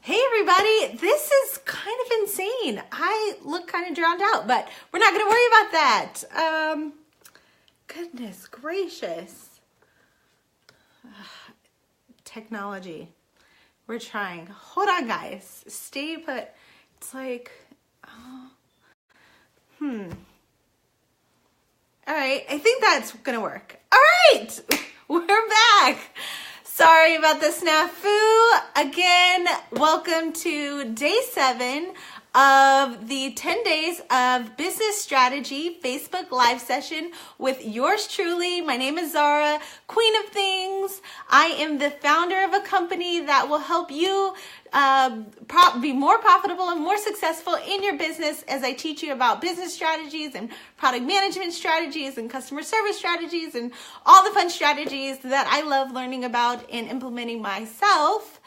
Hey everybody, this is kind of insane. I look kind of drowned out, but we're not going to worry about that. Goodness gracious. Technology. We're trying. Hold on, guys. Stay put. It's like, All right, I think that's going to work. All right, we're back. Sorry about the snafu. Again, welcome to day 7 of the 10 days of business strategy Facebook live session with yours truly. My name is Zara, Queen of Things. I am the founder of a company that will help you be more profitable and more successful in your business as I teach you about business strategies and product management strategies and customer service strategies and all the fun strategies that I love learning about and implementing myself.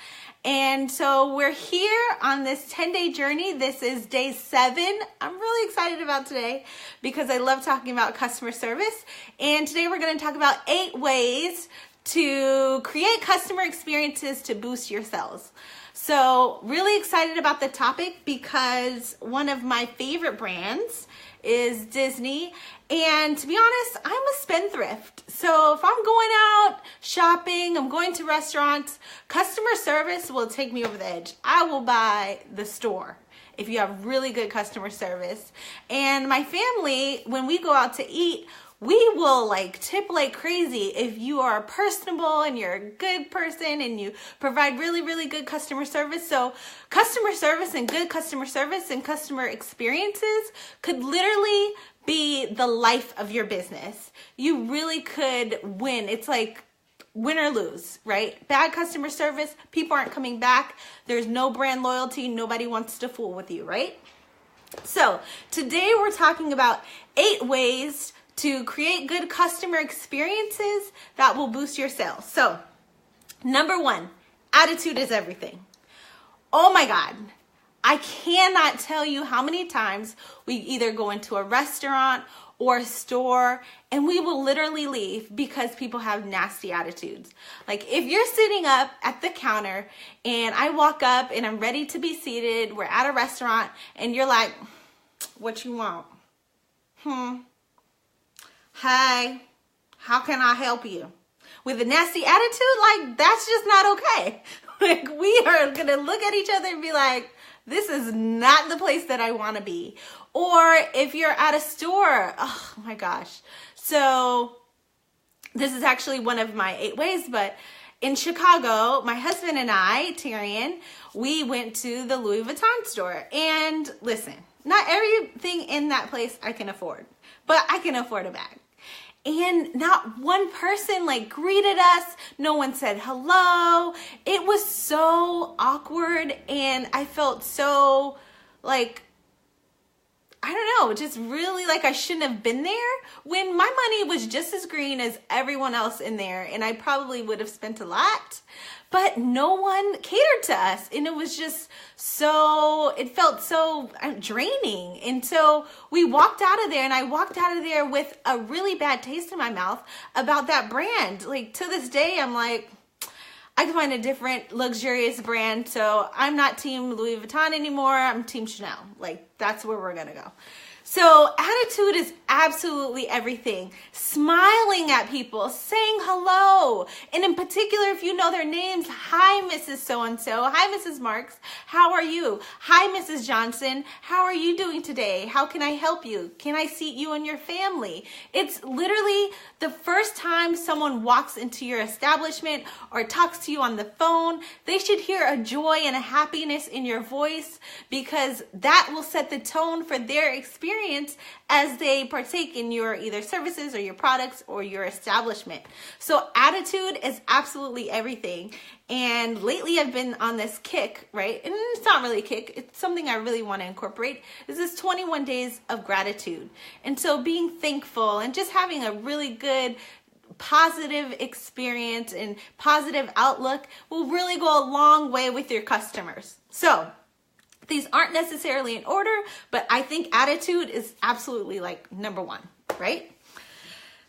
And so we're here on this 10-day journey. This is day 7. I'm really excited about today because I love talking about customer service. And today we're going to talk about 8 ways to create customer experiences to boost your sales. So really excited about the topic because one of my favorite brands is Disney. And to be honest, I'm a spendthrift. So if I'm going out shopping, I'm going to restaurants, customer service will take me over the edge. I will buy the store if you have really good customer service. And my family, when we go out to eat, we will tip like crazy if you are personable and you're a good person and you provide really, really good customer service. So customer service and good customer service and customer experiences could literally be the life of your business. You really could win. It's like win or lose, right? Bad customer service, people aren't coming back. There's no brand loyalty. Nobody wants to fool with you, right? So today we're talking about 8 ways to create good customer experiences that will boost your sales. So, number 1, attitude is everything. Oh my God. I cannot tell you how many times we either go into a restaurant or a store and we will literally leave because people have nasty attitudes. Like if you're sitting up at the counter and I walk up and I'm ready to be seated, we're at a restaurant and you're like, what you want? Hi, how can I help you? With a nasty attitude, that's just not okay. We are going to look at each other and be like, this is not the place that I want to be. Or if you're at a store, oh my gosh. So this is actually one of my 8 ways, but in Chicago, my husband and I, Tyrion, we went to the Louis Vuitton store. And listen, not everything in that place I can afford, but I can afford a bag. And not one person greeted us. No one said hello. It was so awkward. And I felt so I don't know, just really I shouldn't have been there when my money was just as green as everyone else in there. And I probably would have spent a lot, but no one catered to us. And it was just it felt so draining. And so we walked out of there and I walked out of there with a really bad taste in my mouth about that brand. To this day, I'm like, I can find a different luxurious brand. So I'm not team Louis Vuitton anymore. I'm team Chanel. That's where we're going to go. So attitude is absolutely everything. Smiling at people, saying hello. And in particular, if you know their names, hi, Mrs. So-and-so. Hi, Mrs. Marks. How are you? Hi, Mrs. Johnson. How are you doing today? How can I help you? Can I seat you and your family? It's literally the first time someone walks into your establishment or talks to you on the phone, they should hear a joy and a happiness in your voice because that will set the tone for their experience as they partake in your either services or your products or your establishment. So attitude is absolutely everything. And lately I've been on this kick, right? And it's not really a kick. It's something I really want to incorporate. Is this 21 days of gratitude. And so being thankful and just having a really good positive experience and positive outlook will really go a long way with your customers. So these aren't necessarily in order, but I think attitude is absolutely number 1, right?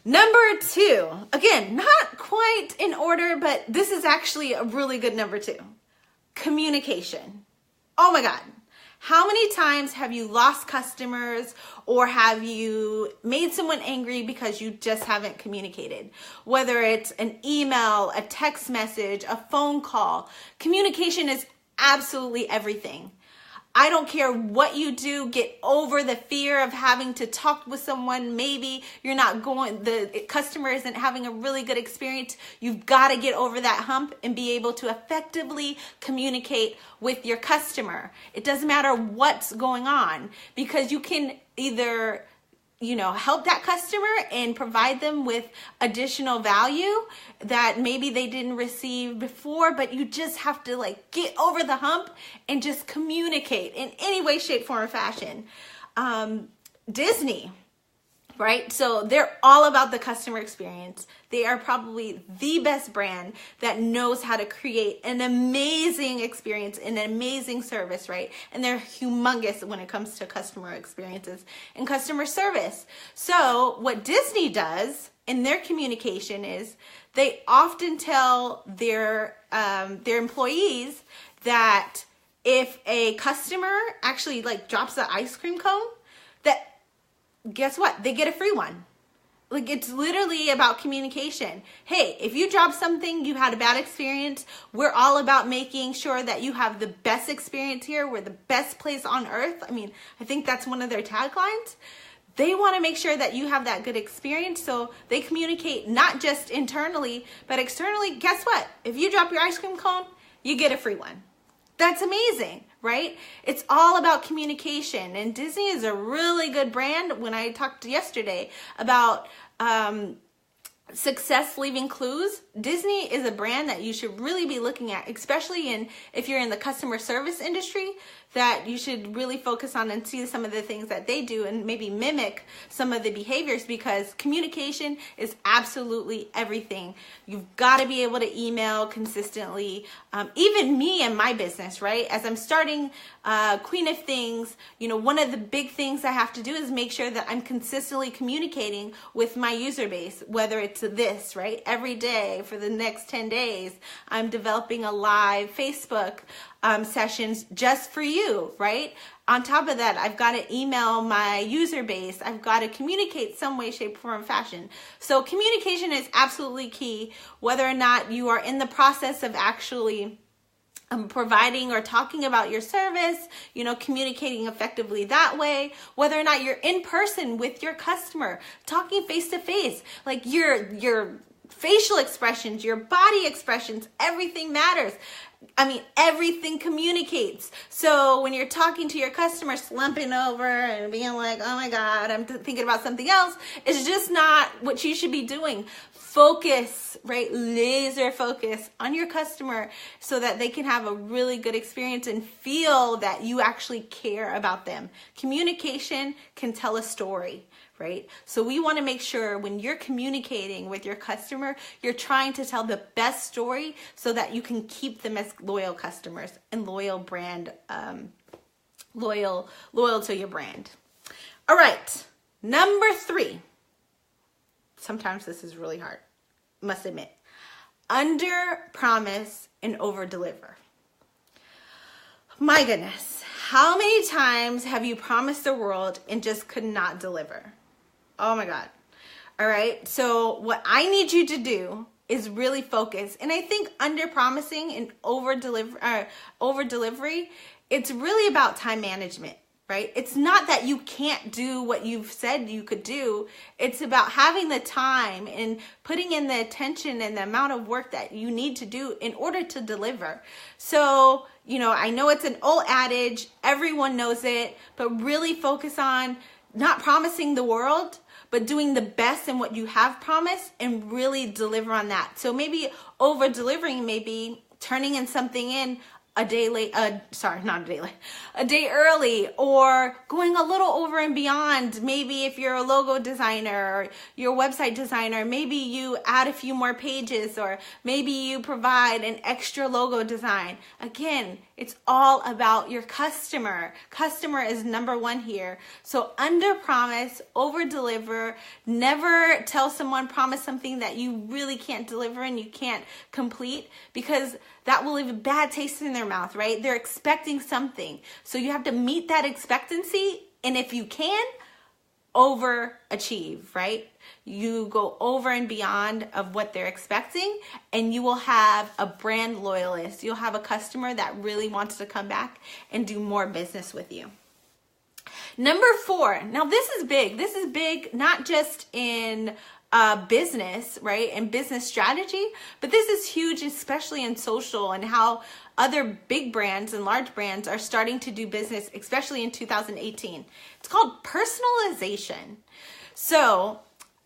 Number 2, again, not quite in order, but this is actually a really good number 2. communication. Oh my God. How many times have you lost customers or have you made someone angry because you just haven't communicated? Whether it's an email, a text message, a phone call, communication is absolutely everything. I don't care what you do, get over the fear of having to talk with someone. Maybe the customer isn't having a really good experience. You've got to get over that hump and be able to effectively communicate with your customer. It doesn't matter what's going on, because you can either help that customer and provide them with additional value that maybe they didn't receive before, but you just have to get over the hump and just communicate in any way, shape, form, or fashion. Disney, right? So they're all about the customer experience. They are probably the best brand that knows how to create an amazing experience and an amazing service, right? And they're humongous when it comes to customer experiences and customer service. So what Disney does in their communication is they often tell their employees that if a customer actually drops the ice cream cone, that guess what? They get a free one. It's literally about communication. Hey, if you drop something, you had a bad experience, we're all about making sure that you have the best experience here. We're the best place on earth. I think that's one of their taglines. They want to make sure that you have that good experience, so they communicate not just internally, but externally. Guess what? If you drop your ice cream cone, you get a free one. That's amazing, right? It's all about communication. And Disney is a really good brand. When I talked yesterday about success leaving clues, Disney is a brand that you should really be looking at, especially if you're in the customer service industry, that you should really focus on and see some of the things that they do and maybe mimic some of the behaviors, because communication is absolutely everything. You've got to be able to email consistently. Even me and my business, right? As I'm starting Queen of Things, one of the big things I have to do is make sure that I'm consistently communicating with my user base, whether it's this, right? Every day for the next 10 days, I'm developing a live Facebook sessions just for you, right? On top of that, I've got to email my user base. I've got to communicate some way, shape, form, fashion. So communication is absolutely key, whether or not you are in the process of actually providing or talking about your service, communicating effectively that way, whether or not you're in person with your customer, talking face to face, your facial expressions, your body expressions, everything matters. Everything communicates. So when you're talking to your customer, slumping over and being like, oh my God, I'm thinking about something else, it's just not what you should be doing. Focus, right? Laser focus on your customer so that they can have a really good experience and feel that you actually care about them. Communication can tell a story, right? So we want to make sure when you're communicating with your customer, you're trying to tell the best story so that you can keep them as loyal customers and loyal brand, loyal to your brand. All right, number 3. Sometimes this is really hard, must admit. Underpromise and overdeliver. My goodness, how many times have you promised the world and just could not deliver? Oh my God. All right. So what I need you to do is really focus. And I think underpromising and over delivery, it's really about time management, right? It's not that you can't do what you've said you could do. It's about having the time and putting in the attention and the amount of work that you need to do in order to deliver. So, I know it's an old adage, everyone knows it, but really focus on not promising the world, but doing the best in what you have promised and really deliver on that. So maybe over delivering, maybe turning in something in a day late, a day early, or going a little over and beyond. Maybe if you're a logo designer or you're a website designer, maybe you add a few more pages, or maybe you provide an extra logo design. Again, it's all about your customer. Customer is number one here. So under promise, over deliver. Never tell someone, promise something that you really can't deliver and you can't complete, because that will leave a bad taste in their mouth, right? They're expecting something. So you have to meet that expectancy. And if you can, overachieve, right? You go over and beyond of what they're expecting, and you will have a brand loyalist. You'll have a customer that really wants to come back and do more business with you. Number 4. Now this is big. This is big not just in business, right? And business strategy, but this is huge, especially in social and how other big brands and large brands are starting to do business, especially in 2018. It's called personalization. So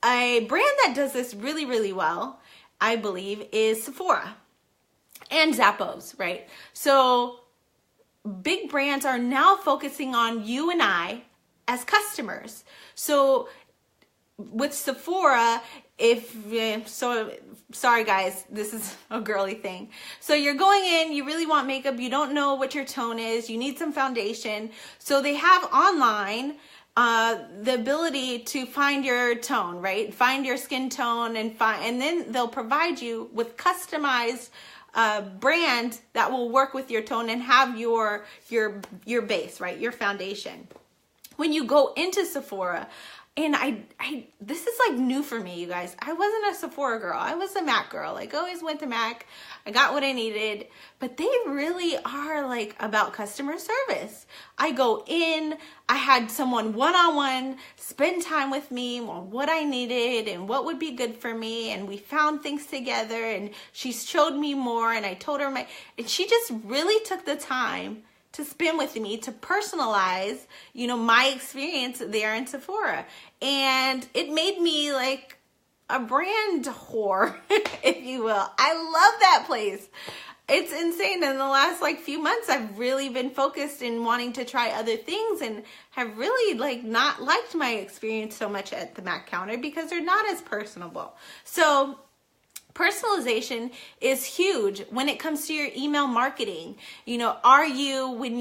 a brand that does this really, really well, I believe, is Sephora and Zappos, right? So big brands are now focusing on you and I as customers. So with Sephora, sorry guys, this is a girly thing. So you're going in, you really want makeup, you don't know what your tone is, you need some foundation. So they have online the ability to find your tone, right? Find your skin tone and then they'll provide you with customized brand that will work with your tone and have your base, right? Your foundation. When you go into Sephora, and this is like new for me, you guys. I wasn't a Sephora girl. I was a MAC girl. Like, always went to MAC. I got what I needed. But they really are like about customer service. I go in, I had someone one-on-one spend time with me on what I needed and what would be good for me. And we found things together, and she showed me more, and I told her and she just really took the time to spend with me, to personalize, my experience there in Sephora. And it made me like a brand whore, if you will. I love that place. It's insane. In the last few months, I've really been focused in wanting to try other things and have really not liked my experience so much at the MAC counter because they're not as personable. So personalization is huge when it comes to your email marketing. Are you, when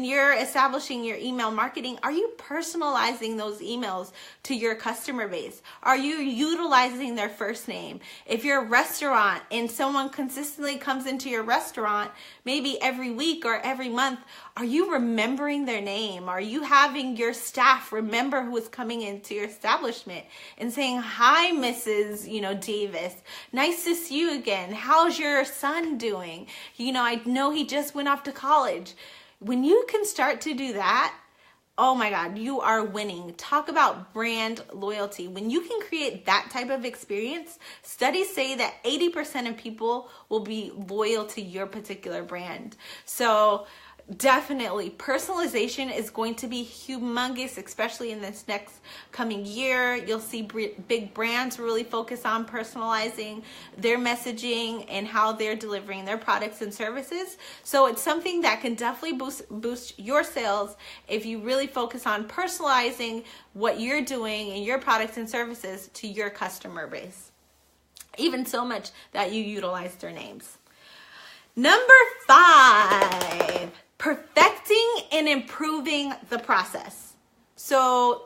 you're establishing your email marketing, are you personalizing those emails to your customer base? Are you utilizing their first name? If you're a restaurant and someone consistently comes into your restaurant, maybe every week or every month, are you remembering their name? Are you having your staff remember who is coming into your establishment and saying, hi, Mrs. Davis, nice to see you again. How's your son doing? I know he just went off to college. When you can start to do that, oh my God, you are winning. Talk about brand loyalty. When you can create that type of experience, studies say that 80% of people will be loyal to your particular brand. So definitely personalization is going to be humongous, especially in this next coming year. You'll see big brands really focus on personalizing their messaging and how they're delivering their products and services. So it's something that can definitely boost your sales if you really focus on personalizing what you're doing and your products and services to your customer base, even so much that you utilize their names. Number 5, perfecting and improving the process. So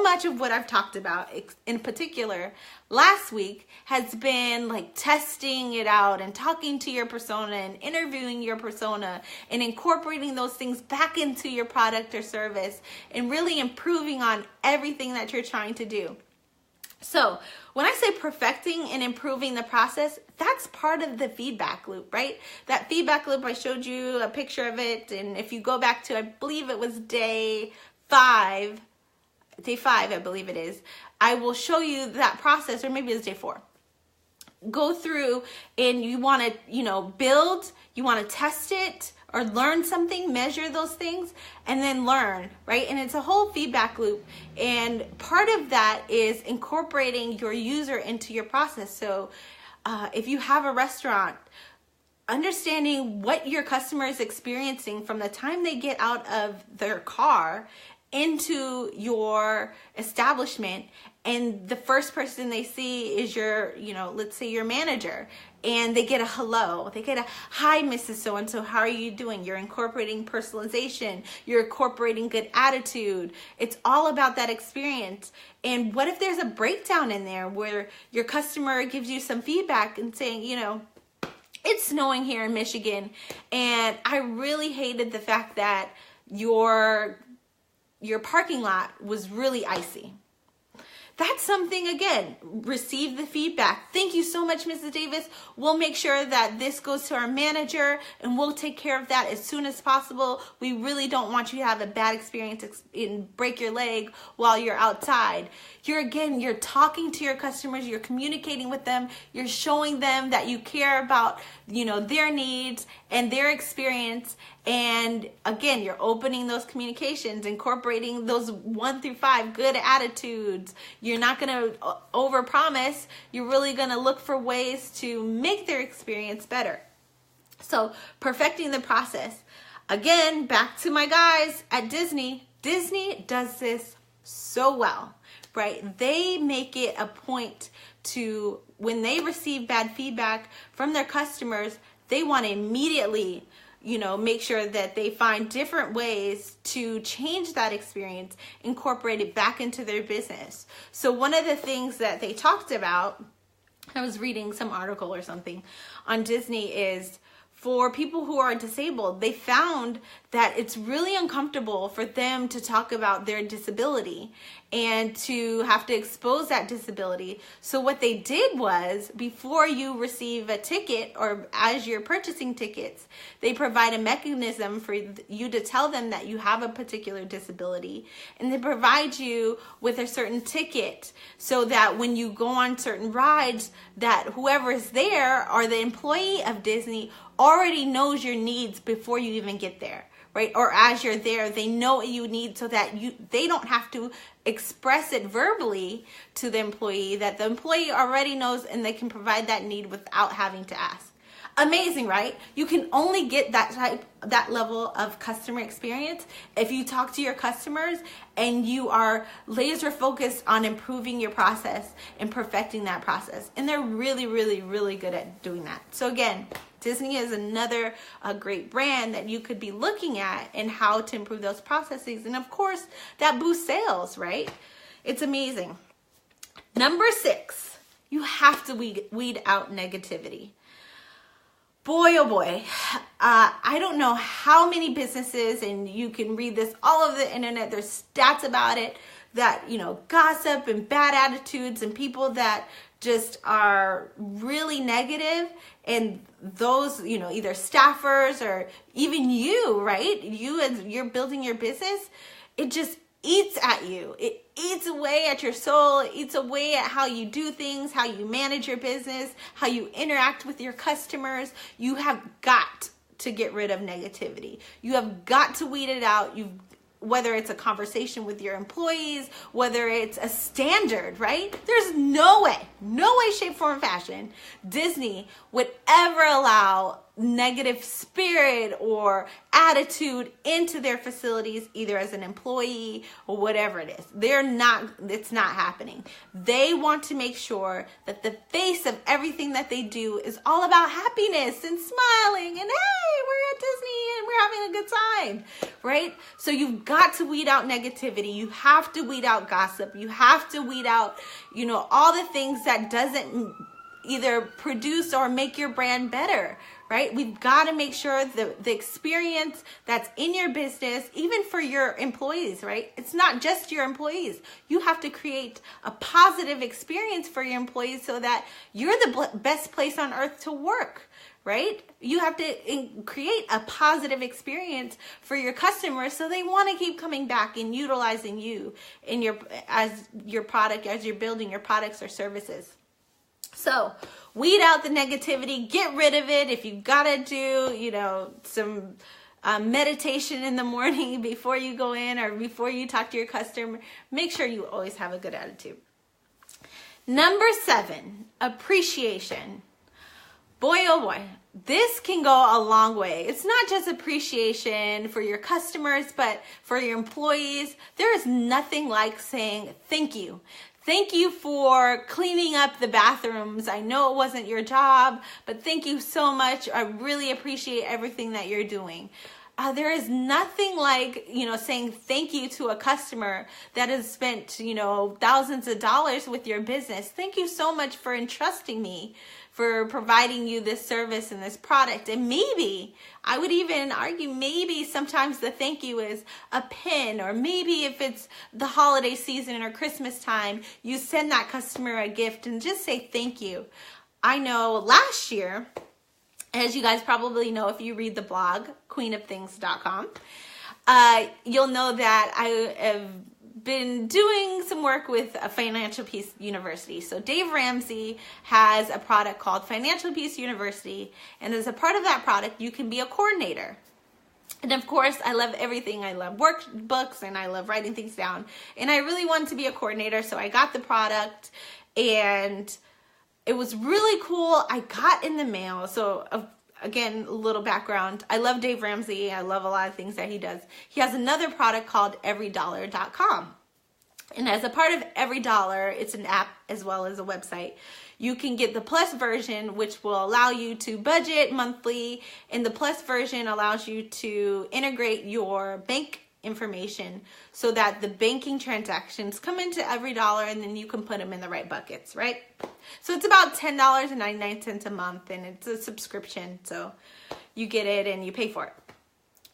much of what I've talked about in particular last week has been testing it out and talking to your persona and interviewing your persona and incorporating those things back into your product or service and really improving on everything that you're trying to do. So when I say perfecting and improving the process, that's part of the feedback loop, right? That feedback loop, I showed you a picture of it. And if you go back to, I believe it was day 5, I believe it is, I will show you that process, or maybe it's day 4. Go through and you want to, build, you want to test it, or learn something, measure those things, and then learn, right? And it's a whole feedback loop. And part of that is incorporating your user into your process. So if you have a restaurant, understanding what your customer is experiencing from the time they get out of their car into your establishment, and the first person they see is your, let's say your manager, and they get a hello, they get a hi, Mrs. So-and-so, how are you doing? You're incorporating personalization, you're incorporating good attitude. It's all about that experience. And what if there's a breakdown in there where your customer gives you some feedback and saying, It's snowing here in Michigan, and I really hated the fact that your parking lot was really icy. That's something, again, receive the feedback. Thank you so much, Mrs. Davis. We'll make sure that this goes to our manager, and we'll take care of that as soon as possible. We really don't want you to have a bad experience and break your leg while you're outside. You're talking to your customers, you're communicating with them, you're showing them that you care about, their needs and their experience. And again, you're opening those communications, incorporating those 1 through 5 good attitudes. You're not going to overpromise. You're really going to look for ways to make their experience better. So perfecting the process. Again, back to my guys at Disney. Disney does this so well, right? They make it a point to, when they receive bad feedback from their customers, they want to immediately make sure that they find different ways to change that experience, incorporate it back into their business. So one of the things that they talked about, I was reading some article or something on Disney, is for people who are disabled, they found that it's really uncomfortable for them to talk about their disability and to have to expose that disability. So what they did was, before you receive a ticket or as you're purchasing tickets, they provide a mechanism for you to tell them that you have a particular disability, and they provide you with a certain ticket so that when you go on certain rides, that whoever is there or the employee of Disney already knows your needs before you even get there, right? Or as you're there, they know what you need so that they don't have to express it verbally to the employee, that the employee already knows and they can provide that need without having to ask. Amazing, right? You can only get that level of customer experience if you talk to your customers and you are laser focused on improving your process and perfecting that process. And they're really, really, really good at doing that. So again, Disney is another great brand that you could be looking at and how to improve those processes. And of course, that boosts sales, right? It's amazing. Number 6, you have to weed out negativity. Boy, oh boy, I don't know how many businesses, and you can read this all over the internet, there's stats about it, that, gossip and bad attitudes and people that just are really negative, and those, either staffers or even you, right? You, as you're building your business, it just eats at you. It eats away at your soul. It eats away at how you do things, how you manage your business, how you interact with your customers. You have got to get rid of negativity. You have got to weed it out. Whether it's a conversation with your employees, whether it's a standard, right? There's no way, shape, form, fashion Disney would ever allow negative spirit or attitude into their facilities, either as an employee or whatever it is. It's not happening. They want to make sure that the face of everything that they do is all about happiness and smiling and, hey, we're at Disney and we're having a good time, right? So you've got to weed out negativity. You have to weed out gossip. You have to weed out, all the things that doesn't either produce or make your brand better, right? We've got to make sure the experience that's in your business, even for your employees, right? It's not just your employees. You have to create a positive experience for your employees so that you're the best place on earth to work, right? You have to create a positive experience for your customers so they want to keep coming back and utilizing you as your product, as you're building your products or services. So weed out the negativity, get rid of it. If you've got to do, some meditation in the morning before you go in or before you talk to your customer, make sure you always have a good attitude. Number 7, appreciation. Boy, oh boy, this can go a long way. It's not just appreciation for your customers, but for your employees. There is nothing like saying thank you. Thank you for cleaning up the bathrooms. I know it wasn't your job, but thank you so much. I really appreciate everything that you're doing. There is nothing like, saying thank you to a customer that has spent, thousands of dollars with your business. Thank you so much for entrusting me for providing you this service and this product. And maybe, I would even argue, maybe sometimes the thank you is a pin, or maybe if it's the holiday season or Christmas time, you send that customer a gift and just say thank you. I know last year, as you guys probably know if you read the blog, queenofthings.com, you'll know that I have been doing some work with a Financial Peace University. So Dave Ramsey has a product called Financial Peace University, and as a part of that product, you can be a coordinator. And of course, I love everything. I love workbooks and I love writing things down. And I really wanted to be a coordinator, so I got the product, and it was really cool. I got in the mail. So again, a little background. I love Dave Ramsey. I love a lot of things that he does. He has another product called overdeliver.com. And as a part of Every Dollar, it's an app as well as a website. You can get the Plus version, which will allow you to budget monthly. And the Plus version allows you to integrate your bank information so that the banking transactions come into Every Dollar, and then you can put them in the right buckets, right? So it's about $10.99 a month, and it's a subscription. So you get it and you pay for it.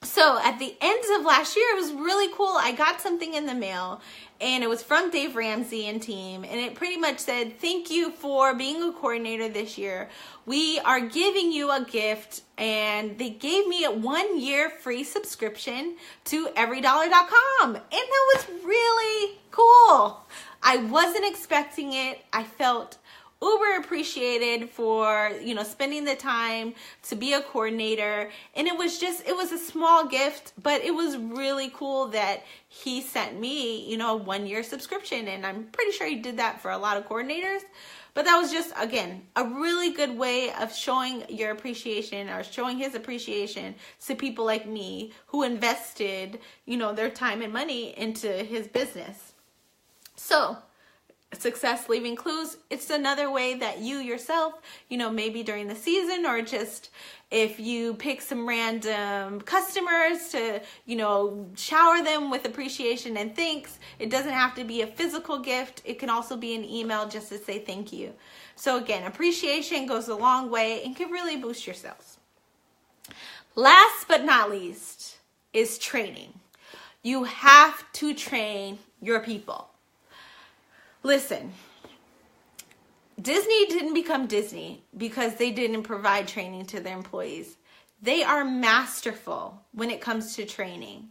So at the end of last year, it was really cool. I got something in the mail, and it was from Dave Ramsey and team, and it pretty much said, thank you for being a coordinator this year. We are giving you a gift, and they gave me a 1-year free subscription to overdollar.com, and that was really cool. I wasn't expecting it. I felt uber appreciated for, spending the time to be a coordinator. And it was a small gift, but it was really cool that he sent me, a 1-year subscription. And I'm pretty sure he did that for a lot of coordinators. But that was just, again, a really good way of showing your appreciation, or showing his appreciation to people like me who invested, their time and money into his business. So, success leaving clues. It's another way that you yourself, maybe during the season, or just if you pick some random customers to, shower them with appreciation and thanks. It doesn't have to be a physical gift. It can also be an email just to say thank you. So again, appreciation goes a long way and can really boost your sales. Last but not least is training. You have to train your people. Listen, Disney didn't become Disney because they didn't provide training to their employees. They are masterful when it comes to training,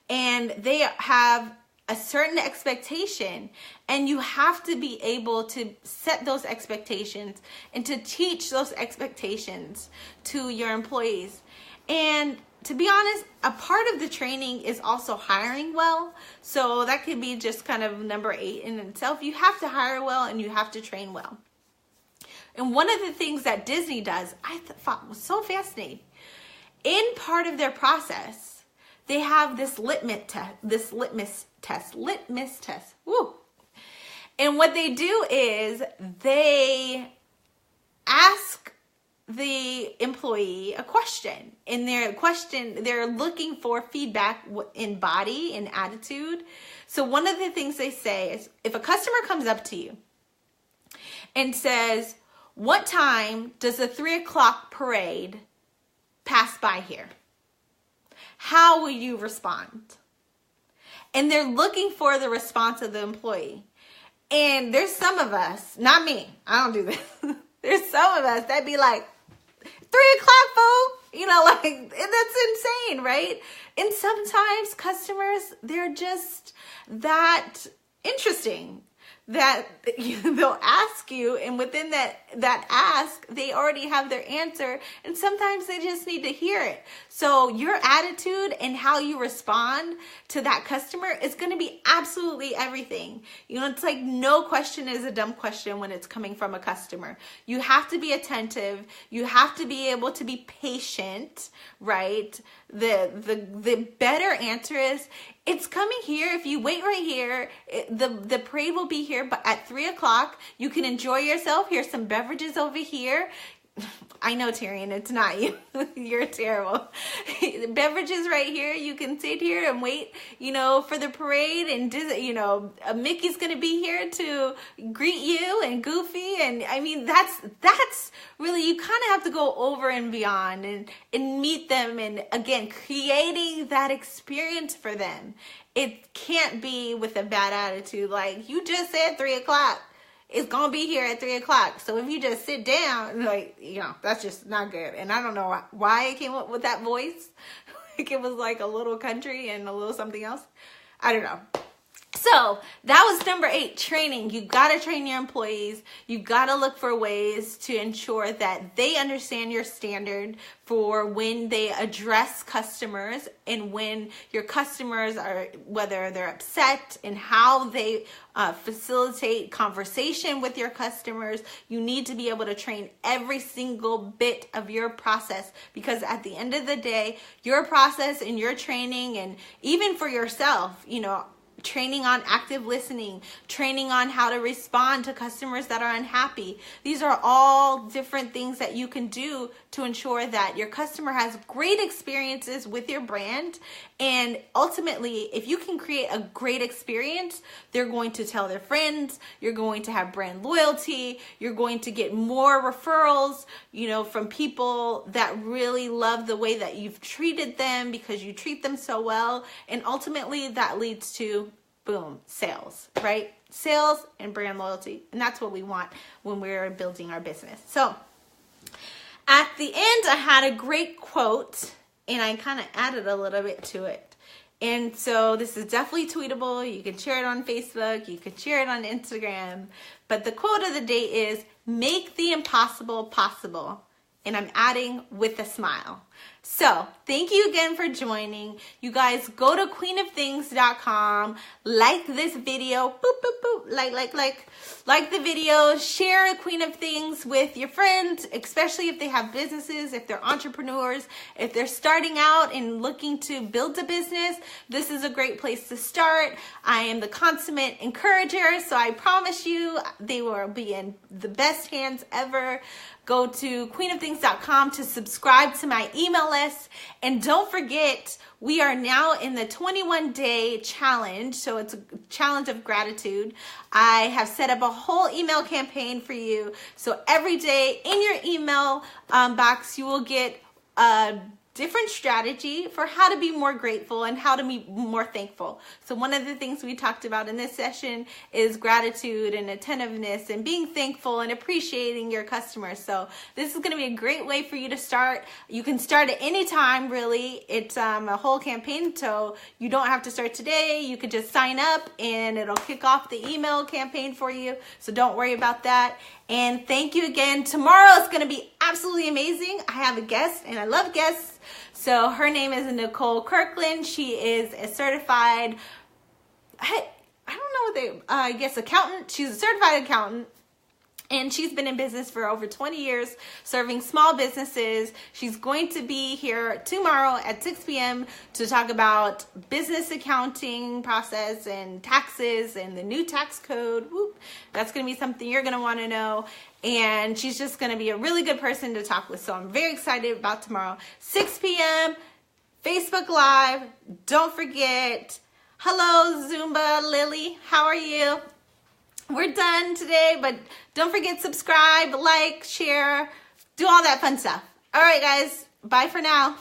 and they have a certain expectation, and you have to be able to set those expectations and to teach those expectations to your employees. And to be honest, a part of the training is also hiring well. So that could be just kind of number 8 in itself. You have to hire well and you have to train well. And one of the things that Disney does, I thought was so fascinating. In part of their process, they have this litmus test. Woo. And what they do is they ask the employee a question. In their question, they're looking for feedback in body and attitude. So one of the things they say is, if a customer comes up to you and says, what time does the 3 o'clock parade pass by here? How will you respond? And they're looking for the response of the employee. And there's some of us, not me, I don't do this. There's some of us that'd be like, 3 o'clock, fool. And that's insane, right? And sometimes customers, they're just that interesting that they'll ask you, and within that ask, they already have their answer, and sometimes they just need to hear it. So your attitude and how you respond to that customer is going to be absolutely everything. It's like no question is a dumb question when it's coming from a customer. You have to be attentive. You have to be able to be patient, right? The better answer is, it's coming here. If you wait right here, the parade will be here, but at 3 o'clock, you can enjoy yourself. Here's some beverages over here. I know, Tyrion, it's not you. You're terrible. Beverages right here. You can sit here and wait, for the parade. And, Mickey's going to be here to greet you, and Goofy. And, I mean, that's really, you kind of have to go over and beyond and meet them. And, again, creating that experience for them. It can't be with a bad attitude. Like, you just said 3 o'clock. It's going to be here at 3 o'clock. So if you just sit down, that's just not good. And I don't know why it came up with that voice. Like it was like a little country and a little something else. I don't know. So that was number 8, training. You got to train your employees. You got to look for ways to ensure that they understand your standard for when they address customers, and when your customers are, whether they're upset, and how they facilitate conversation with your customers. You need to be able to train every single bit of your process, because at the end of the day, your process and your training, and even for yourself, training on active listening, training on how to respond to customers that are unhappy. These are all different things that you can do to ensure that your customer has great experiences with your brand. And ultimately, if you can create a great experience, they're going to tell their friends, you're going to have brand loyalty, you're going to get more referrals, from people that really love the way that you've treated them because you treat them so well. And ultimately that leads to, boom, sales, right? Sales and brand loyalty. And that's what we want when we're building our business. So at the end, I had a great quote, and I kind of added a little bit to it. And so this is definitely tweetable. You can share it on Facebook. You can share it on Instagram. But the quote of the day is, make the impossible possible. And I'm adding with a smile. So thank you again for joining. You guys, go to queenofthings.com, like this video, boop, boop, boop, like the video, share Queen of Things with your friends, especially if they have businesses, if they're entrepreneurs, if they're starting out and looking to build a business. This is a great place to start. I am the consummate encourager, so I promise you they will be in the best hands ever. Go to queenofthings.com to subscribe to my email list. And don't forget, we are now in the 21-day challenge. So it's a challenge of gratitude. I have set up a whole email campaign for you. So every day in your email box, you will get a different strategy for how to be more grateful and how to be more thankful. So one of the things we talked about in this session is gratitude and attentiveness and being thankful and appreciating your customers. So this is going to be a great way for you to start. You can start at any time, really. It's a whole campaign, so you don't have to start today. You could just sign up and it'll kick off the email campaign for you. So don't worry about that. And thank you again. Tomorrow is going to be absolutely amazing. I have a guest, and I love guests. So her name is Nicole Kirkland. She is a certified, I don't know what I guess accountant. She's a certified accountant. And she's been in business for over 20 years, serving small businesses. She's going to be here tomorrow at 6 p.m. to talk about business accounting process and taxes and the new tax code. Whoop. That's going to be something you're going to want to know. And she's just going to be a really good person to talk with. So I'm very excited about tomorrow. 6 p.m., Facebook Live. Don't forget. Hello, Zumba Lily. How are you? We're done today, but don't forget, subscribe, like, share, do all that fun stuff. All right, guys. Bye for now.